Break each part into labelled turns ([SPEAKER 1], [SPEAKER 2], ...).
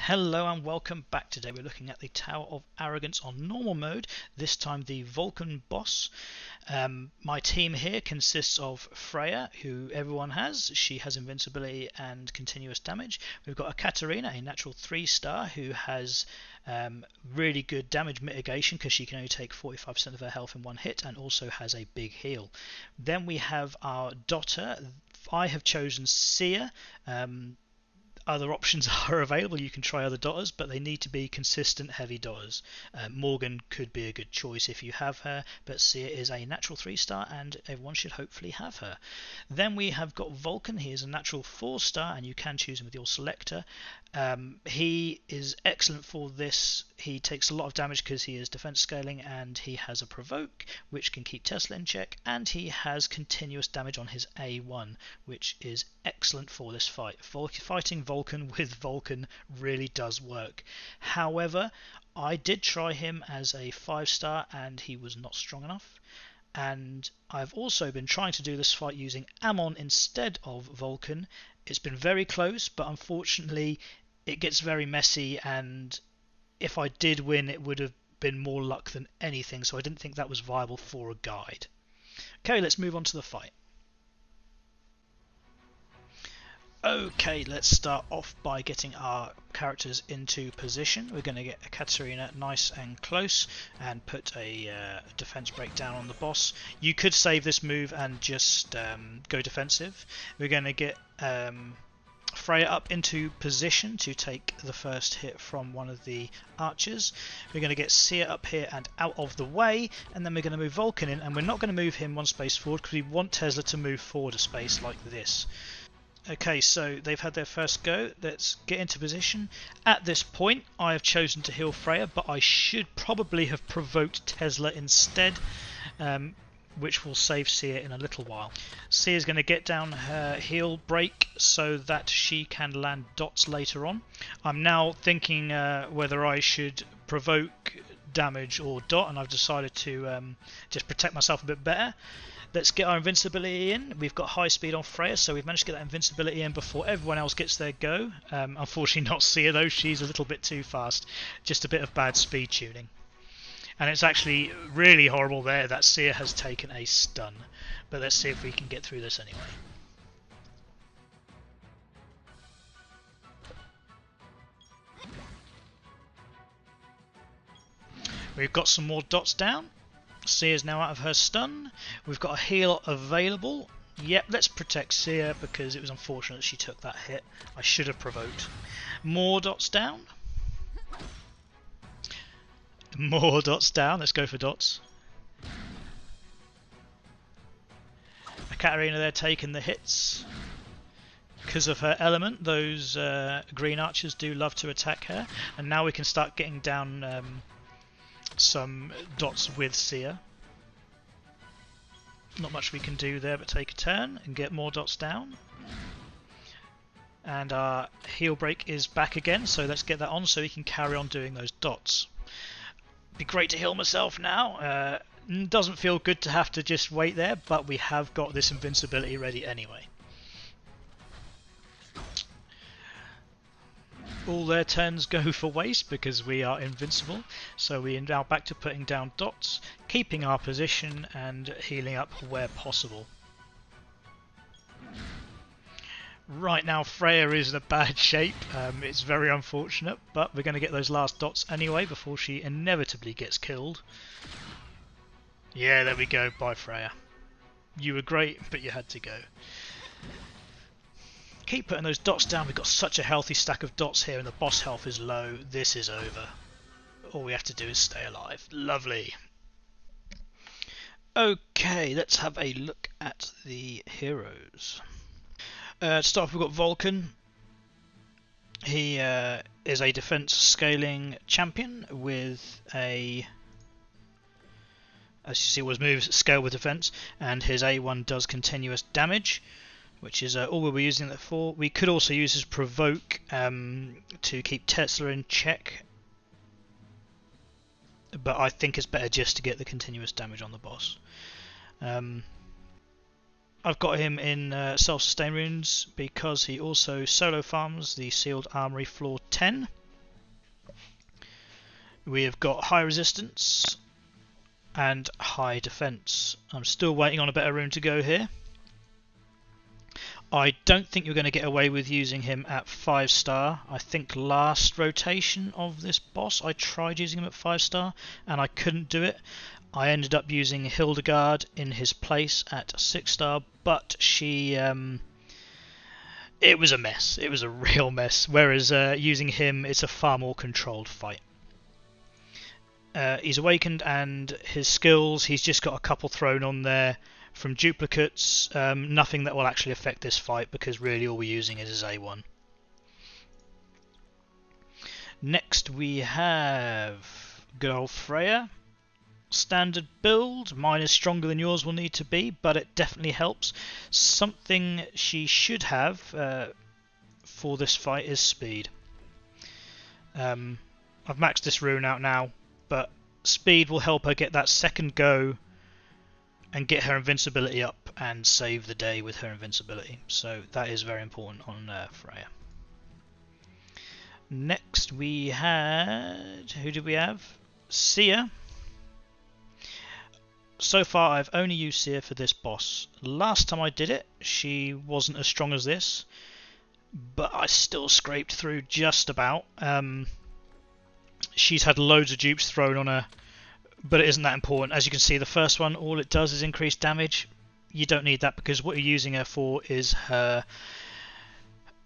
[SPEAKER 1] Hello and welcome back. Today we're looking at the Tower of Arrogance on normal mode, this time the Vulcan boss. My team here consists of Freya, who everyone has. She has invincibility and continuous damage. We've got a Katarina, a natural 3-star, who has really good damage mitigation because she can only take 45% of her health in one hit and also has a big heal. Then we have our Dotter. I have chosen Seer. Other options are available. You can try other dotters, but they need to be consistent heavy dotters. Morgan could be a good choice if you have her, but Seer is a natural 3-star and everyone should hopefully have her. Then we have got Vulcan. He is a natural 4-star and you can choose him with your selector. He is excellent for this. He takes a lot of damage because he is defense scaling and he has a provoke which can keep Tesla in check, and he has continuous damage on his A1, which is excellent for this fight. Fighting Vulcan with Vulcan really does work. However, I did try him as a 5-star and he was not strong enough. And I've also been trying to do this fight using Amon instead of Vulcan. It's been very close, but unfortunately it gets very messy, and if I did win it would have been more luck than anything, so I didn't think that was viable for a guide. Okay, let's move on to the fight. Okay, let's start off by getting our characters into position. We're going to get a Katarina nice and close and put a defense break down on the boss. You could save this move and just go defensive. We're going to get Freya up into position to take the first hit from one of the archers. We're going to get Seer up here and out of the way, and then we're going to move Vulcan in, and we're not going to move him one space forward because we want Tesla to move forward a space like this. Okay, so they've had their first go. Let's get into position. At this point, I have chosen to heal Freya, but I should probably have provoked Tesla instead, which will save Seer in a little while. Seer is going to get down her heal break so that she can land dots later on. I'm now thinking whether I should provoke damage or dot, and I've decided to just protect myself a bit better. Let's get our invincibility in. We've got high speed on Freya, so we've managed to get that invincibility in before everyone else gets their go. Unfortunately not Seer though, she's a little bit too fast. Just a bit of bad speed tuning. And it's actually really horrible there that Seer has taken a stun. But let's see if we can get through this anyway. We've got some more dots down. Seer's now out of her stun. We've got a heal available. Yep, let's protect Seer because it was unfortunate she took that hit. I should have provoked. More dots down. More dots down. Let's go for dots. Katarina there taking the hits. Because of her element, those green archers do love to attack her. And now we can start getting down some dots with Seer. Not much we can do there but take a turn and get more dots down. And our heal break is back again, so let's get that on so we can carry on doing those dots. Be great to heal myself now. Doesn't feel good to have to just wait there, but we have got this invincibility ready anyway. All their turns go for waste because we are invincible, so we are now back to putting down dots, keeping our position and healing up where possible. Right now Freya is in a bad shape. It's very unfortunate, but we're going to get those last dots anyway before she inevitably gets killed. Yeah, there we go. Bye Freya. You were great, but you had to go. Keep putting those dots down. We've got such a healthy stack of dots here and the boss health is low. This is over. All we have to do is stay alive. Lovely. Okay, let's have a look at the heroes. To start off, we've got Vulcan. He is a defense scaling champion with a, as you see, was moves scale with defense, and his A1 does continuous damage, which is all we'll be using that for. We could also use his provoke to keep Tesla in check, but I think it's better just to get the continuous damage on the boss. I've got him in self-sustain runes because he also solo farms the sealed armory floor 10. we have got high resistance and high defense. I'm still waiting on a better rune to go here. I don't think you're going to get away with using him at 5-star. I think last rotation of this boss I tried using him at 5-star and I couldn't do it. I ended up using Hildegard in his place at 6-star, but she it was a mess. It was a real mess. Whereas using him, it's a far more controlled fight. He's awakened, and his skills, he's just got a couple thrown on there from duplicates. Nothing that will actually affect this fight, because really all we're using is his A1. Next we have good old Freya. Standard build. Mine is stronger than yours will need to be, but it definitely helps. Something she should have for this fight is speed. I've maxed this rune out now, but speed will help her get that second go and get her invincibility up and save the day with her invincibility. So that is very important on Freya. Next we had... who did we have? Sia. So far I've only used Sia for this boss. Last time I did it, she wasn't as strong as this, but I still scraped through just about. She's had loads of dupes thrown on her, but it isn't that important. As you can see, the first one, all it does is increase damage. You don't need that, because what you're using her for is her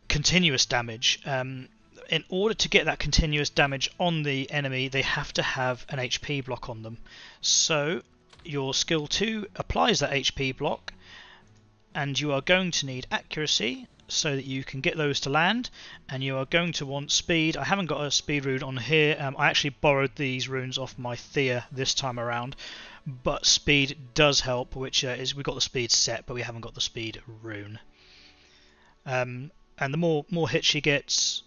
[SPEAKER 1] continuous damage. In order to get that continuous damage on the enemy, they have to have an HP block on them. So your skill 2 applies that HP block, and you are going to need accuracy so that you can get those to land, and you are going to want speed. I haven't got a speed rune on here. I actually borrowed these runes off my Thea this time around, but speed does help, which is we've got the speed set, but we haven't got the speed rune. And the more hits she gets,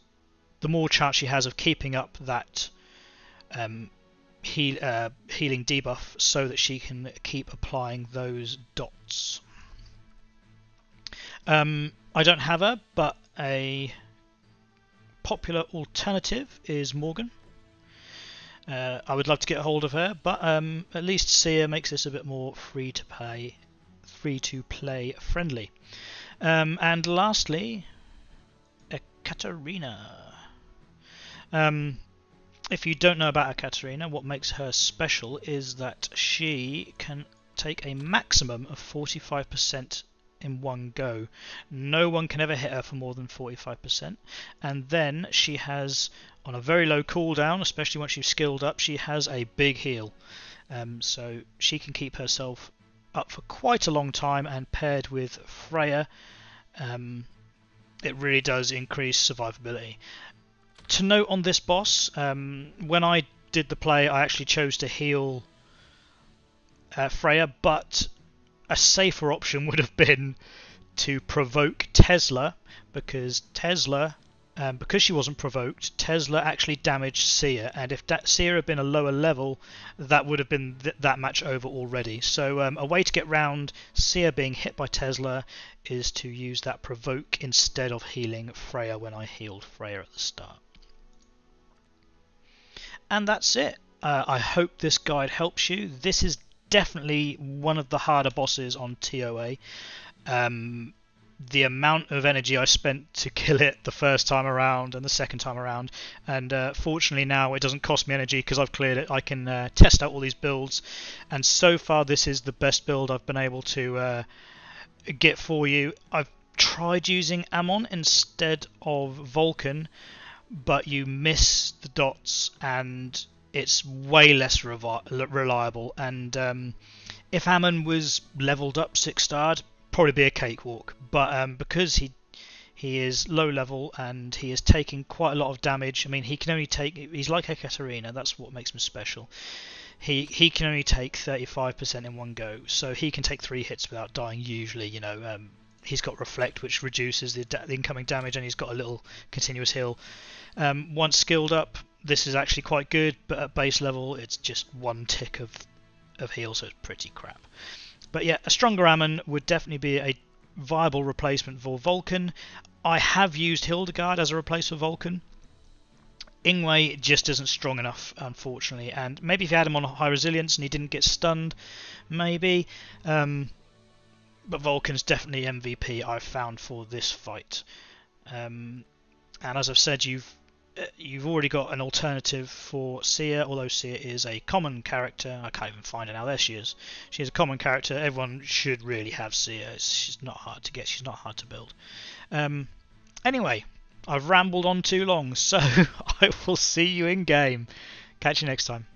[SPEAKER 1] the more chance she has of keeping up that healing debuff, so that she can keep applying those dots. I don't have her, but a popular alternative is Morgan. I would love to get a hold of her, but at least Sia makes this a bit more free to play friendly. And lastly, Ekaterina. If you don't know about Ekaterina, what makes her special is that she can take a maximum of 45% in one go. No one can ever hit her for more than 45%. And then she has, on a very low cooldown, especially once you've skilled up, she has a big heal. So she can keep herself up for quite a long time, and paired with Freya, it really does increase survivability. To note on this boss, when I did the play, I actually chose to heal Freya, but a safer option would have been to provoke Tesla, because because she wasn't provoked, Tesla actually damaged Sia, and if Sia had been a lower level, that would have been that match over already. So a way to get round Sia being hit by Tesla is to use that provoke instead of healing Freya when I healed Freya at the start. And that's it. I hope this guide helps you. This is definitely one of the harder bosses on ToA. The amount of energy I spent to kill it the first time around and the second time around, and fortunately now it doesn't cost me energy because I've cleared it. I can test out all these builds, and so far this is the best build I've been able to get for you. I've tried using Amon instead of Vulcan, but you miss the dots and it's way less reliable. And if Amon was leveled up 6-starred, probably be a cakewalk. But because he is low level and he is taking quite a lot of damage. I mean, he can only take. He's like Ekaterina. That's what makes him special. He can only take 35% in one go, so he can take 3 hits without dying. Usually, you know. He's got Reflect, which reduces the incoming damage, and he's got a little continuous heal. Once skilled up, this is actually quite good, but at base level, it's just 1 tick of heal, so it's pretty crap. But yeah, a stronger Amon would definitely be a viable replacement for Vulcan. I have used Hildegard as a replacement for Vulcan. Ingwe just isn't strong enough, unfortunately. And maybe if you had him on high resilience and he didn't get stunned, maybe. But Vulcan's definitely MVP I've found for this fight. And as I've said, you've already got an alternative for Sia, although Sia is a common character. I can't even find her now. There she is. She's a common character. Everyone should really have Sia. She's not hard to get. She's not hard to build. Anyway, I've rambled on too long, so I will see you in game. Catch you next time.